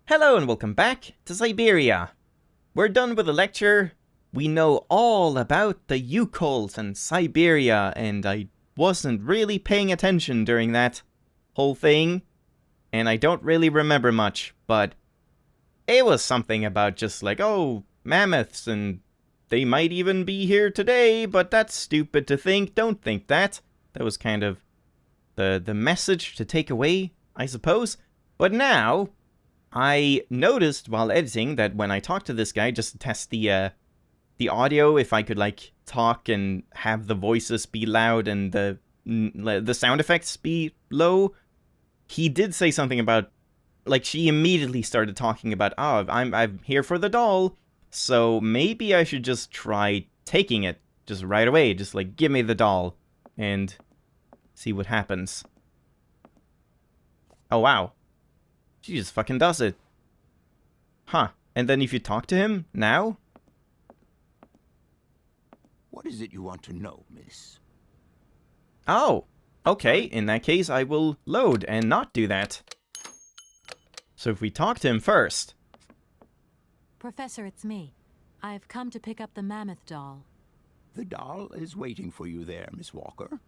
Hello and welcome back to Syberia. We're done with the lecture. We know all about the Yukols and Syberia, and I wasn't really paying attention during that whole thing, and I don't really remember much, but it was something about just like, oh, mammoths, and they might even be here today, but that's stupid to think. Don't think that. That was kind of the message to take away, I suppose. But now I noticed while editing that when I talked to this guy, just to test the audio, if I could like talk and have the voices be loud and the sound effects be low, he did say something about, like, she immediately started talking about, oh, I'm here for the doll, so maybe I should just try taking it just right away, just like give me the doll and see what happens. Oh wow. She just fucking does it. Huh. And then if you talk to him, now? What is it you want to know, miss? Oh. Okay, in that case I will load and not do that. So if we talk to him first. Professor, it's me. I've come to pick up the mammoth doll. The doll is waiting for you there, Miss Walker.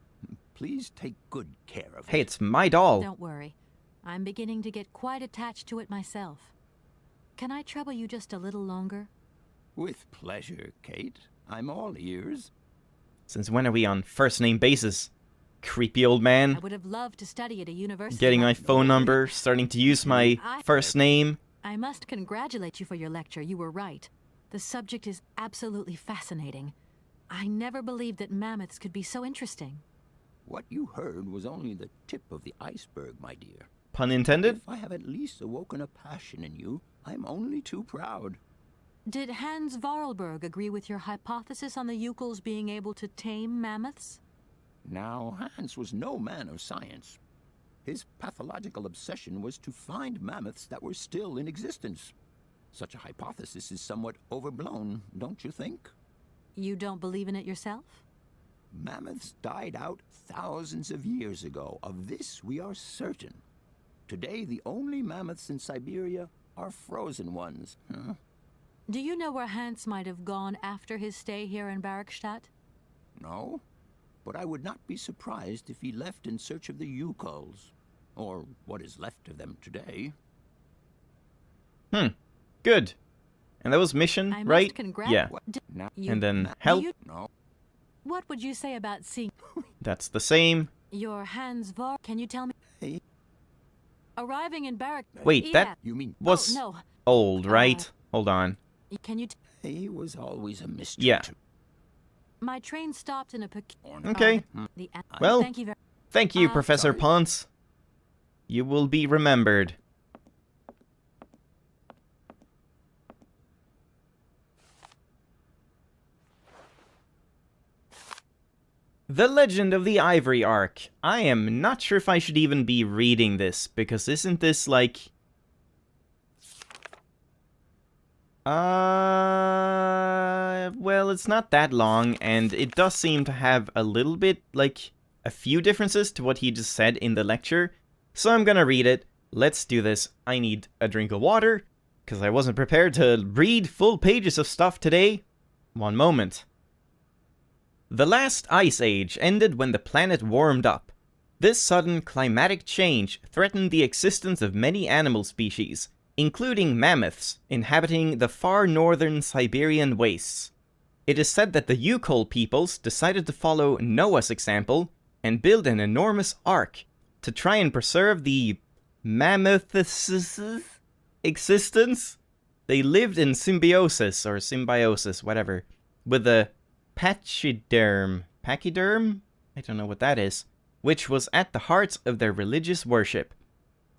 Please take good care of it. Hey, it's my doll. Don't worry. I'm beginning to get quite attached to it myself. Can I trouble you just a little longer? With pleasure, Kate. I'm all ears. Since when are we on first name basis? Creepy old man. I would have loved to study at a university. Getting my like phone number, starting to use my first name. I must congratulate you for your lecture. You were right. The subject is absolutely fascinating. I never believed that mammoths could be so interesting. What you heard was only the tip of the iceberg, my dear. Pun intended? If I have at least awoken a passion in you, I'm only too proud. Did Hans Vorarlberg agree with your hypothesis on the Yukols being able to tame mammoths? Now, Hans was no man of science. His pathological obsession was to find mammoths that were still in existence. Such a hypothesis is somewhat overblown, don't you think? You don't believe in it yourself? Mammoths died out thousands of years ago. Of this we are certain. Today, the only mammoths in Syberia are frozen ones. Huh? Do you know where Hans might have gone after his stay here in Barrackstadt? No, but I would not be surprised if he left in search of the Yukols, or what is left of them today. Good. And that was mission, right? Yeah. And then help. No. What would you say about seeing That's the same. your Hans Var? Can you tell me? Hey. Arriving in Barrack. Wait, that You mean was no. old, right? Hold on. Can you? he was always a mystery Yeah. to My train stopped in a Okay. The Well, thank you very. Thank you, Professor sorry. Ponce. You will be remembered. The Legend of the Ivory Ark. I am not sure if I should even be reading this, because isn't this like... well, it's not that long, and it does seem to have a little bit, like, a few differences to what he just said in the lecture. So I'm gonna read it. Let's do this. I need a drink of water, because I wasn't prepared to read full pages of stuff today. One moment. The last ice age ended when the planet warmed up. This sudden climatic change threatened the existence of many animal species, including mammoths inhabiting the far northern Siberian wastes. It is said that the Yukol peoples decided to follow Noah's example and build an enormous ark to try and preserve the mammoths' existence. They lived in symbiosis, or symbiosis, whatever, with the pachyderm? I don't know what that is. Which was at the heart of their religious worship.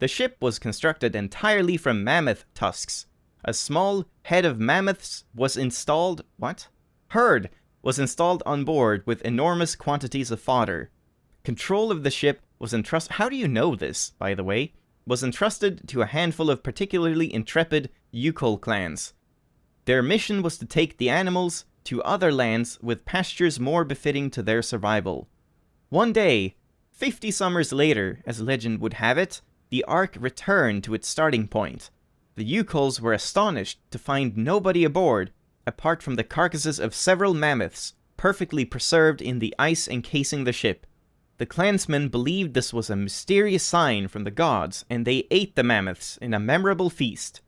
The ship was constructed entirely from mammoth tusks. A small head of mammoths was installed... Herd was installed on board with enormous quantities of fodder. Control of the ship was entrusted... How do you know this, by the way? Was entrusted to a handful of particularly intrepid Yukol clans. Their mission was to take the animals to other lands with pastures more befitting to their survival. One day, 50 summers later, as legend would have it, the Ark returned to its starting point. The Yukols were astonished to find nobody aboard, apart from the carcasses of several mammoths, perfectly preserved in the ice encasing the ship. The clansmen believed this was a mysterious sign from the gods, and they ate the mammoths in a memorable feast.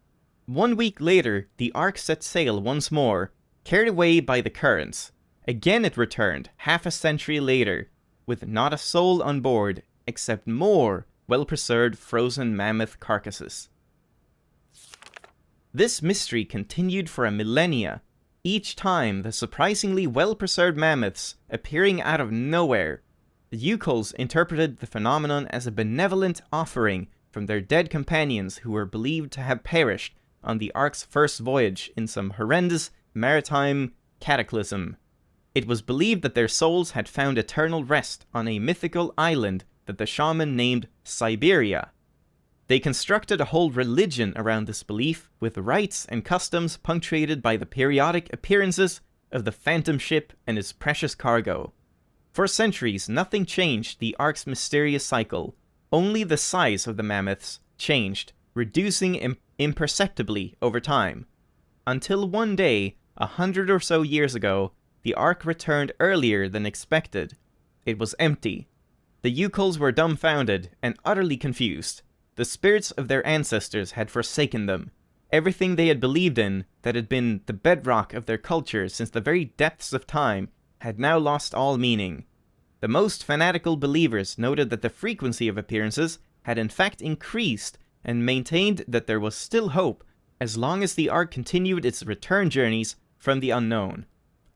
1 week later, the Ark set sail once more, carried away by the currents. Again it returned, half a century later, with not a soul on board, except more well-preserved frozen mammoth carcasses. This mystery continued for a millennia, each time the surprisingly well-preserved mammoths appearing out of nowhere. The Yukols interpreted the phenomenon as a benevolent offering from their dead companions who were believed to have perished on the Ark's first voyage in some horrendous maritime cataclysm. It was believed that their souls had found eternal rest on a mythical island that the shaman named Syberia. They constructed a whole religion around this belief, with rites and customs punctuated by the periodic appearances of the phantom ship and its precious cargo. For centuries, nothing changed the Ark's mysterious cycle. Only the size of the mammoths changed, reducing imperceptibly over time. Until one day, 100 or so years ago, the Ark returned earlier than expected. It was empty. The Yukols were dumbfounded and utterly confused. The spirits of their ancestors had forsaken them. Everything they had believed in, that had been the bedrock of their culture since the very depths of time, had now lost all meaning. The most fanatical believers noted that the frequency of appearances had in fact increased, and maintained that there was still hope as long as the Ark continued its return journeys from the unknown.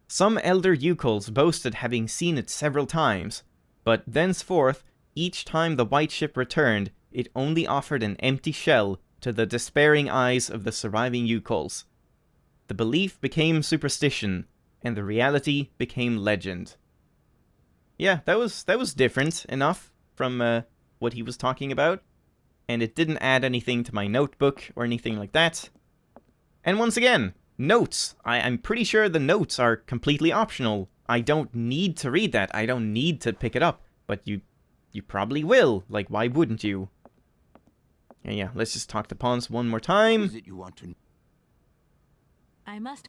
Some elder Yukols boasted having seen it several times, but thenceforth, each time the white ship returned, it only offered an empty shell to the despairing eyes of the surviving Yukols. The belief became superstition, and the reality became legend. Yeah, that was different enough from what he was talking about, and it didn't add anything to my notebook or anything like that. And once again, notes. I'm pretty sure the notes are completely optional. I don't need to read that. I don't need to pick it up, but you probably will. Like, why wouldn't you? Yeah, let's just talk to Pons one more time. Is it you want to I must.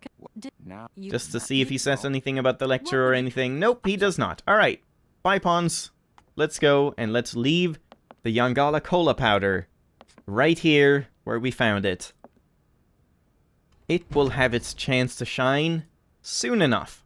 now? Just to see if he says anything about the lecture or anything. Nope, he does not. Alright, bye Pons. Let's go and let's leave the Yangala Cola powder right here where we found it. It will have its chance to shine soon enough.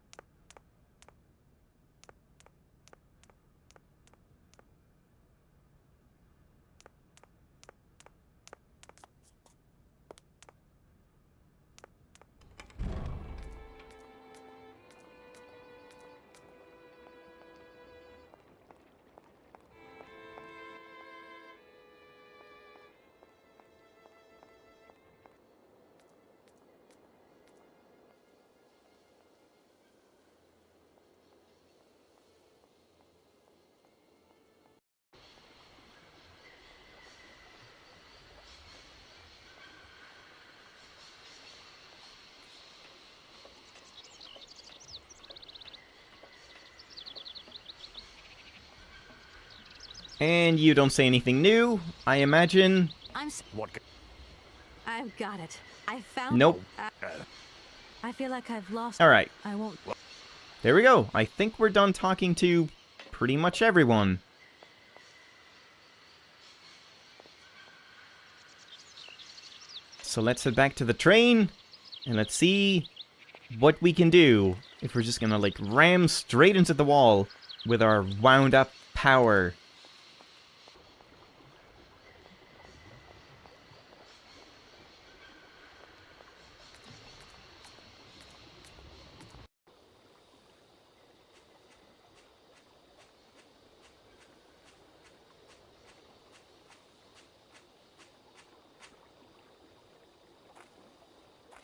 And you don't say anything new, I imagine. What? I've got it. I found. Nope. I feel like I've lost. Alright, I won't. there we go. I think we're done talking to pretty much everyone. So let's head back to the train, and let's see what we can do. If we're just gonna, like, ram straight into the wall with our wound-up power.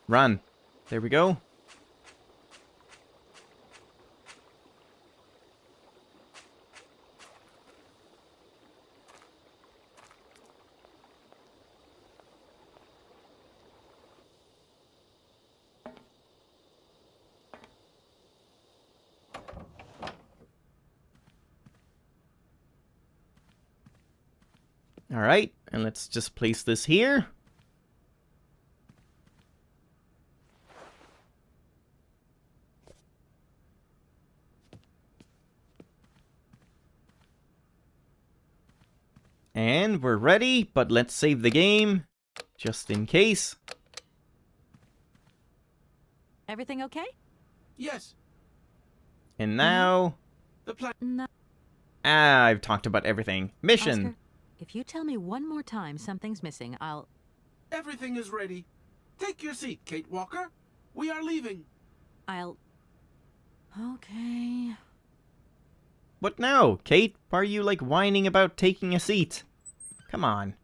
Run. There we go. Alright, and let's just place this here. And we're ready, but let's save the game, just in case. Everything okay? Yes. And now... The plan. No. I've talked about everything. Mission! Oscar, if you tell me one more time something's missing, I'll... Everything is ready. Take your seat, Kate Walker. We are leaving. Okay. What now, Kate? Why are you, like, whining about taking a seat? Come on.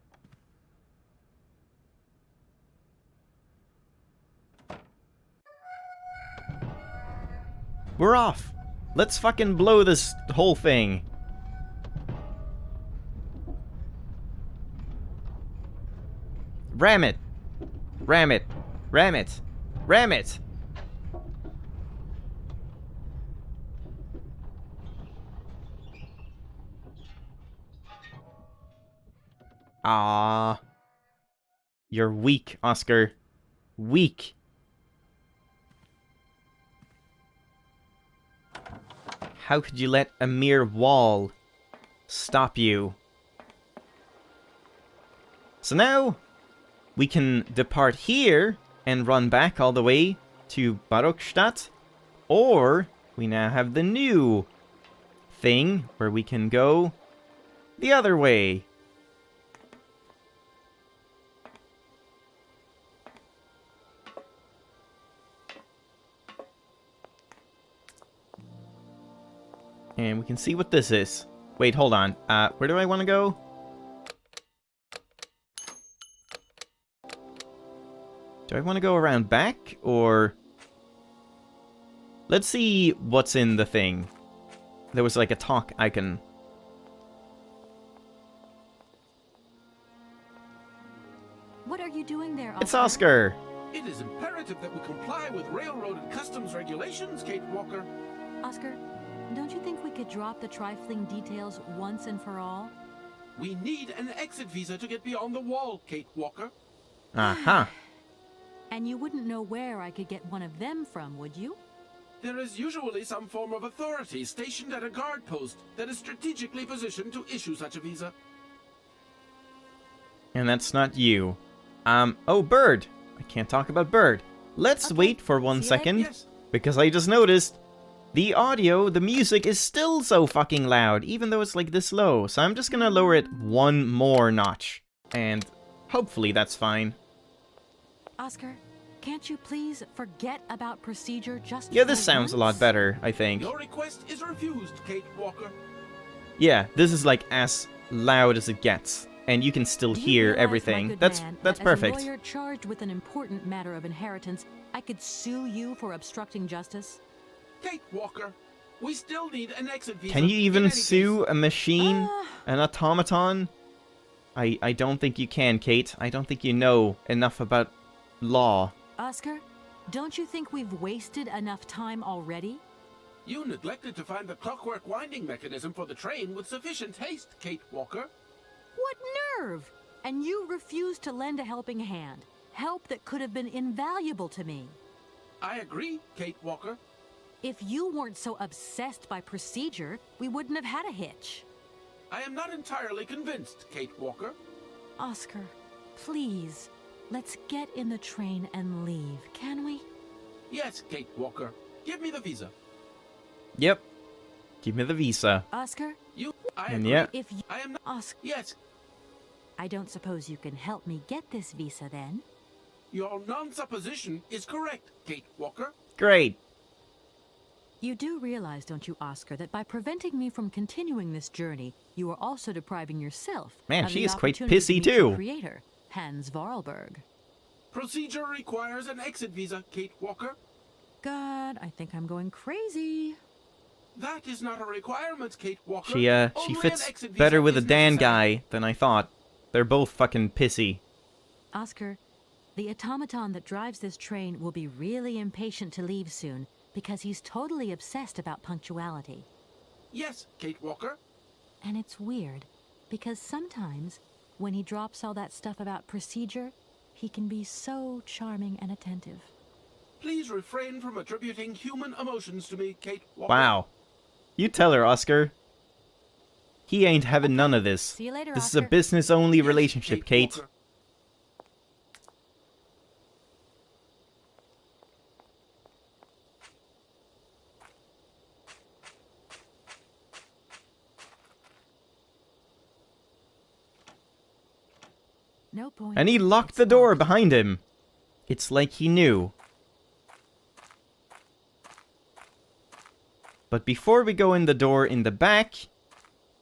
We're off. Let's fucking blow this whole thing. Ram it. Ram it. Ram it. Ram it. Ah. You're weak, Oscar. Weak. How could you let a mere wall stop you? So now, we can depart here and run back all the way to Barockstadt. Or, we now have the new thing where we can go the other way. And we can see what this is. Wait, hold on. Where do I want to go? Do I want to go around back, or... Let's see what's in the thing. There was like a talk icon. What are you doing there, Oscar? It's Oscar! It is imperative that we comply with railroad and customs regulations, Kate Walker. Oscar, don't you think we could drop the trifling details once and for all? We need an exit visa to get beyond the wall, Kate Walker. Uh-huh. And you wouldn't know where I could get one of them from, would you? There is usually some form of authority stationed at a guard post that is strategically positioned to issue such a visa. And that's not you. Oh, Bird! I can't talk about Bird. Let's Okay, wait for one see you second, Yes. because I just noticed the audio, the music is still so fucking loud, even though it's like this low. So I'm just gonna lower it one more notch. And hopefully that's fine. Oscar, can't you please forget about procedure just Yeah, this for sounds a lot once? better, I think. Your request is refused, Kate Walker. Yeah, this is like as loud as it gets. And you can still Do you hear realize, my everything. good That's man, that's that perfect. As a lawyer charged with an important matter of inheritance, I could sue you for obstructing justice? Kate Walker, we still need an exit visa. Can you in even any sue case. a machine? Ah. An automaton? I don't think you can, Kate. I don't think you know enough about law. Oscar, don't you think we've wasted enough time already? You neglected to find the clockwork winding mechanism for the train with sufficient haste, Kate Walker. What nerve! And you refused to lend a helping hand. Help that could have been invaluable to me. I agree, Kate Walker. If you weren't so obsessed by procedure, we wouldn't have had a hitch. I am not entirely convinced, Kate Walker. Oscar, please, let's get in the train and leave, can we? Yes, Kate Walker. Give me the visa. Yep. Give me the visa. Oscar, I And agree. yeah. if you... I am not. Oscar, Yes, I don't suppose you can help me get this visa then? your non-supposition is correct, Kate Walker. Great. You do realize, don't you, Oscar, that by preventing me from continuing this journey, you are also depriving yourself Man, of she the is quite opportunity to pissy meet your too. creator, Hans Vorarlberg. Procedure requires an exit visa, Kate Walker. God, I think I'm going crazy. That is not a requirement, Kate Walker. She Only an fits exit visa better with a is Dan necessary. guy than I thought. They're both fucking pissy. Oscar, the automaton that drives this train will be really impatient to leave soon because he's totally obsessed about punctuality. Yes, Kate Walker. And it's weird, because sometimes, when he drops all that stuff about procedure, he can be so charming and attentive. Please refrain from attributing human emotions to me, Kate Walker. Wow. You tell her, Oscar. He ain't having none of this. See you later, This is a Oscar. business-only Yes, relationship, Kate. Walker. No point. And he locked It's the door locked. behind him. It's like he knew. But before we go in the door in the back,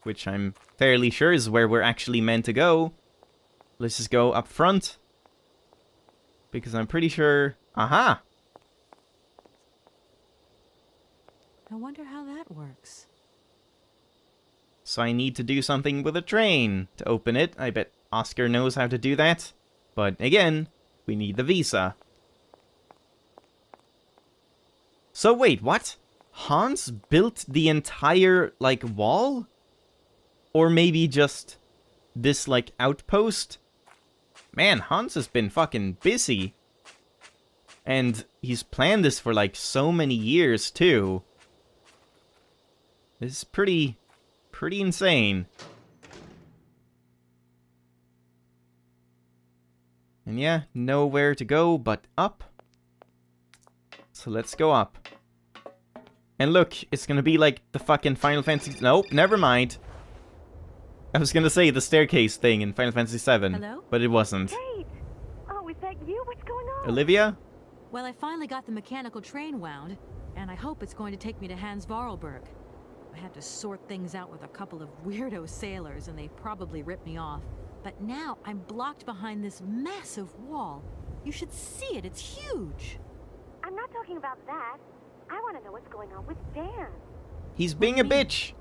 which I'm fairly sure is where we're actually meant to go, let's just go up front. Because I'm pretty sure... Aha! I wonder how that works. So I need to do something with a train to open it. I bet Oscar knows how to do that. But again, we need the visa. So wait, what? Hans built the entire, like, wall? Or maybe just this, like, outpost? Man, Hans has been fucking busy. And he's planned this for, like, so many years, too. This is pretty insane. And yeah, nowhere to go but up. So let's go up. And look, it's gonna be like the fucking Final Fantasy... Nope, never mind. I was gonna say the staircase thing in Final Fantasy VII, Hello? but it wasn't. Kate! Oh, is that you? What's going on? Olivia? Well, I finally got the mechanical train wound, and I hope it's going to take me to Hans Vorarlberg. I had to sort things out with a couple of weirdo sailors, and they probably ripped me off. But now I'm blocked behind this massive wall. You should see it, it's huge. I'm not talking about that. I want to know what's going on with Dan. He's being a bitch.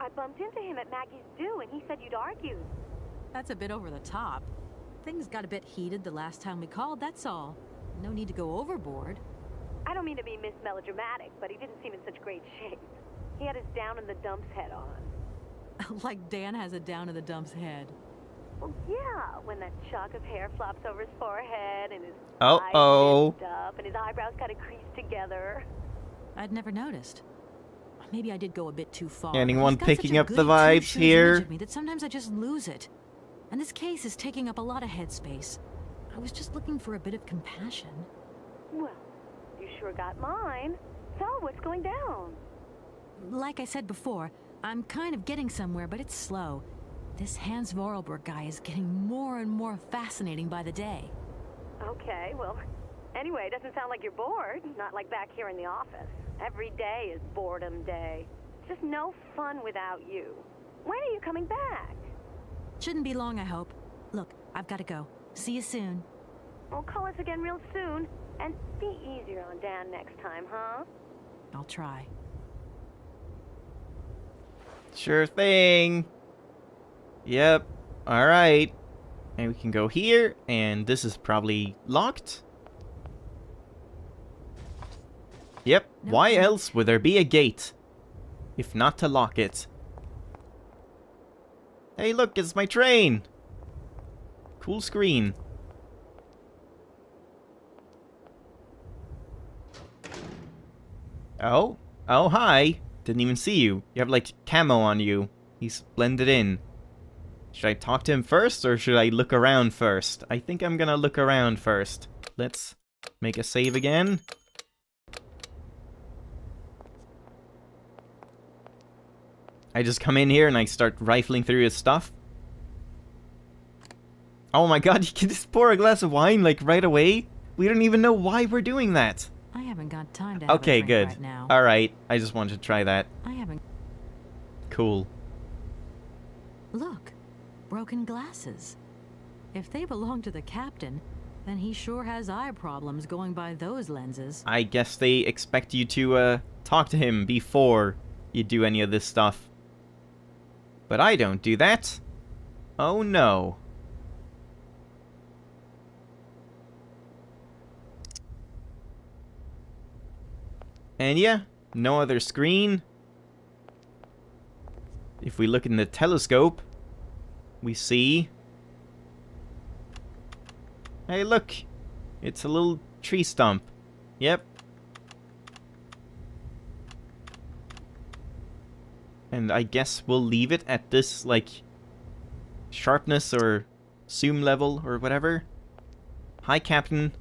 I bumped into him at Maggie's do, and he said you'd argued. That's a bit over the top. Things got a bit heated the last time we called, that's all. No need to go overboard. I don't mean to be Miss Melodramatic, but he didn't seem in such great shape. He had his down-in-the-dumps head on. Like Dan has a down-in-the-dumps head. Well, yeah, when that shock of hair flops over his forehead, and his Uh-oh. eyes lift up, and his eyebrows kind of crease together. I'd never noticed. Maybe I did go a bit too far. Anyone He's got such picking a up the good vibes two-shoes here? image of me that sometimes I just lose it. And this case is taking up a lot of headspace. I was just looking for a bit of compassion. Well, you sure got mine. So, what's going down? Like I said before, I'm kind of getting somewhere, but it's slow. This Hans Vorarlberg guy is getting more and more fascinating by the day. Okay, well, anyway, it doesn't sound like you're bored. Not like back here in the office. Every day is boredom day. It's just no fun without you. When are you coming back? Shouldn't be long, I hope. Look, I've got to go. See you soon. Well, call us again real soon. And be easier on Dan next time, huh? I'll try. Sure thing. Yep. Alright. And we can go here, and this is probably locked. Yep. No. Why else would there be a gate? If not to lock it. Hey, look, it's my train. Cool screen. Oh? Oh, hi. Didn't even see you. You have, like, camo on you. He's blended in. Should I talk to him first, or should I look around first? I think I'm gonna look around first. Let's make a save again. I just come in here and I start rifling through his stuff. Oh my god, you can just pour a glass of wine, like, right away? We don't even know why we're doing that. I haven't got time to have Okay, a drink good. right now. Alright, I just wanted to try that. I haven't... Cool. Look. Broken glasses. If they belong to the captain, then he sure has eye problems going by those lenses. I guess they expect you to, talk to him before you do any of this stuff. But I don't do that. Oh no. And yeah, no other screen. If we look in the telescope, we see... Hey, look! It's a little tree stump. Yep. And I guess we'll leave it at this, like, sharpness or zoom level or whatever. Hi, Captain.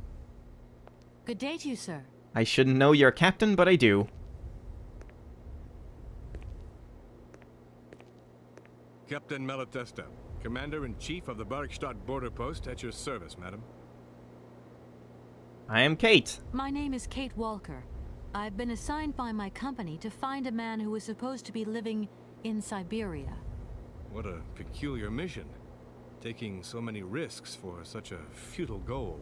Good day to you, sir. I shouldn't know you're a captain, but I do. Captain Malatesta, Commander-in-Chief of the Barkstadt border post, at your service, madam. I am Kate. My name is Kate Walker. I've been assigned by my company to find a man who is supposed to be living in Syberia. What a peculiar mission. Taking so many risks for such a futile goal.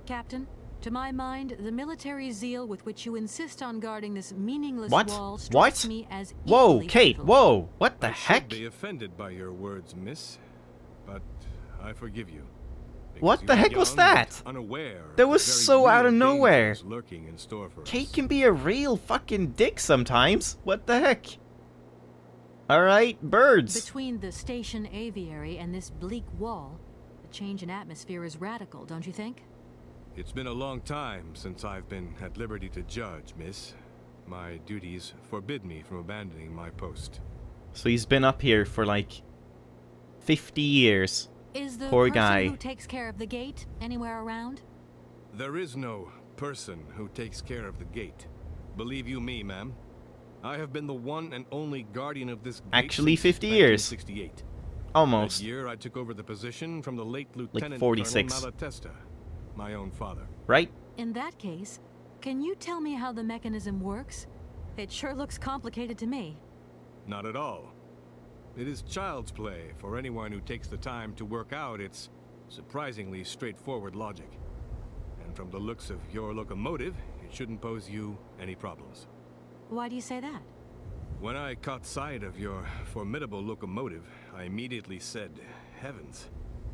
Captain, to my mind, the military zeal with which you insist on guarding this meaningless What? wall strikes What? me as Whoa, equally Kate, futile. whoa! What the I heck? should be offended by your words, miss, but I forgive you. What Because the you are heck was young that? and unaware of That the was very so out of real nowhere. dangers lurking in store for Kate us. can be a real fucking dick sometimes. What the heck? Alright, birds. Between the station aviary and this bleak wall, the change in atmosphere is radical, don't you think? It's been a long time since I've been at liberty to judge, miss. My duties forbid me from abandoning my post. So he's been up here for like 50 years. Is the Poor person guy. who takes care of the gate anywhere around? There is no person who takes care of the gate. Believe you me, ma'am. I have been the one and only guardian of this gate Actually, since 50 years. 1968. Almost. That year, I took over the position from the late Lieutenant 46. Colonel Malatesta, my own father. Right? In that case, can you tell me how the mechanism works? It sure looks complicated to me. Not at all. It is child's play for anyone who takes the time to work out its surprisingly straightforward logic. And from the looks of your locomotive, it shouldn't pose you any problems. Why do you say that? When I caught sight of your formidable locomotive, I immediately said, heavens,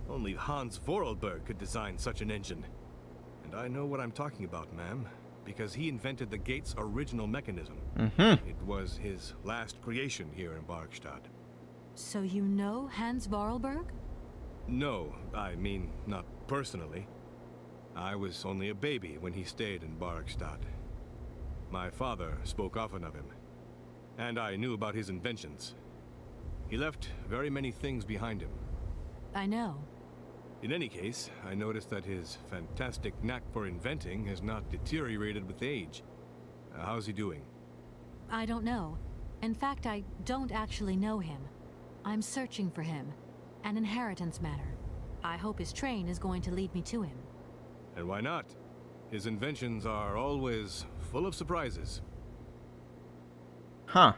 only Hans Vorarlberg could design such an engine. And I know what I'm talking about, ma'am, because he invented the gate's original mechanism. Mm-hmm. It was his last creation here in Barkstadt. So you know Hans Vorarlberg? No, I mean, not personally. I was only a baby when he stayed in Barkstadt. My father spoke often of him, and I knew about his inventions. He left very many things behind him. I know. In any case, I noticed that his fantastic knack for inventing has not deteriorated with age. How's he doing? I don't know. In fact, I don't actually know him. I'm searching for him. An inheritance matter. I hope his train is going to lead me to him. And why not? His inventions are always full of surprises. Huh.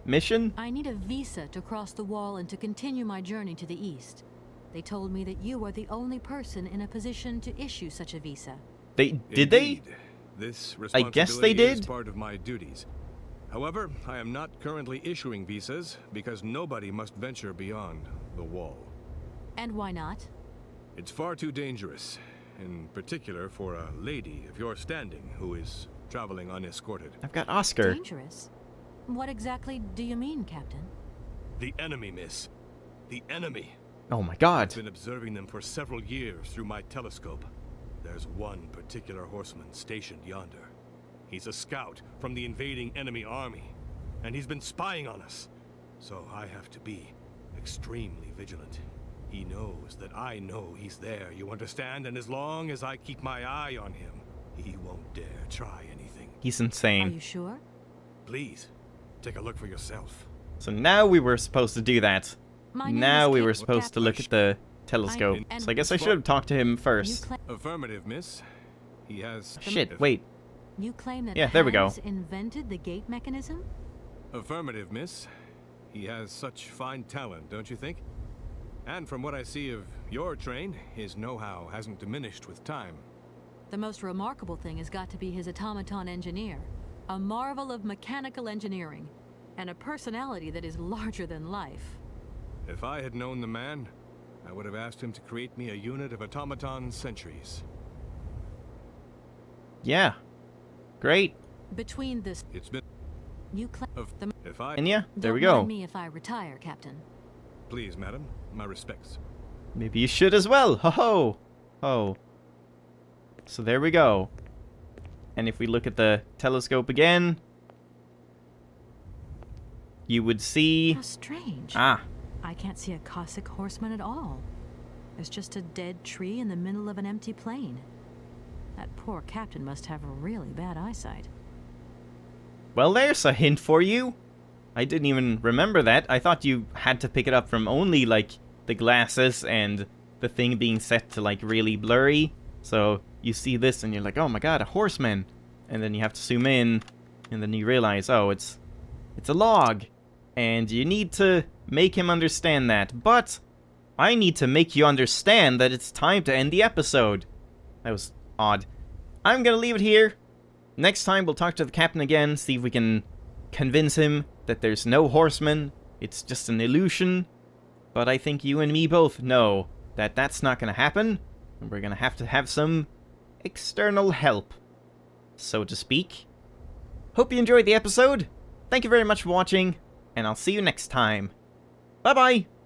Mission? I need a visa to cross the wall and to continue my journey to the east. They told me that you are the only person in a position to issue such a visa. Did Indeed. This I guess they responsibility is did. part of my duties. However, I am not currently issuing visas because nobody must venture beyond the wall. And why not? It's far too dangerous, in particular for a lady of your standing who is traveling unescorted. I've got Oscar. Dangerous? What exactly do you mean, Captain? The enemy, miss. The enemy. Oh my god. I've been observing them for several years through my telescope. There's one particular horseman stationed yonder. He's a scout from the invading enemy army, and he's been spying on us. So I have to be extremely vigilant. He knows that I know he's there, you understand? And as long as I keep my eye on him, he won't dare try anything. He's Are insane. you sure? Please, take a look for yourself. So now we were supposed to do that. My name Now is we Kate were supposed to look at the telescope. and- So I guess I should have talked to him first. Affirmative, miss. He has... Shit, wait. You claim that Yeah, there we go. Hans invented the gate mechanism? Affirmative, miss. He has such fine talent, don't you think? And from what I see of your train, his know-how hasn't diminished with time. The most remarkable thing has got to be his automaton engineer. A marvel of mechanical engineering. And a personality that is larger than life. If I had known the man, I would have asked him to create me a unit of automaton sentries. Yeah. Great. Between this, It's been... you claim the... If I... And yeah, there we Don't go. mind me if I retire, Captain. Please, madam, my respects. Maybe you should as well. Ho ho. Oh. So there we go. And if we look at the telescope again, you would see... How strange. Ah, I can't see a Cossack horseman at all. There's just a dead tree in the middle of an empty plain. That poor captain must have really bad eyesight. well, there's a hint for you. I didn't even remember that. I thought you had to pick it up from only, like, the glasses and the thing being set to, like, really blurry. So you see this and you're like, oh my god, a horseman. And then you have to zoom in, and then you realize, oh, it's a log. And you need to make him understand that. But I need to make you understand that it's time to end the episode. That was odd. I'm gonna leave it here. Next time we'll talk to the captain again, see if we can convince him that there's no horseman, it's just an illusion. But I think you and me both know that that's not gonna happen, and we're gonna have some external help, so to speak. Hope you enjoyed the episode. Thank you very much for watching, and I'll see you next time. Bye-bye!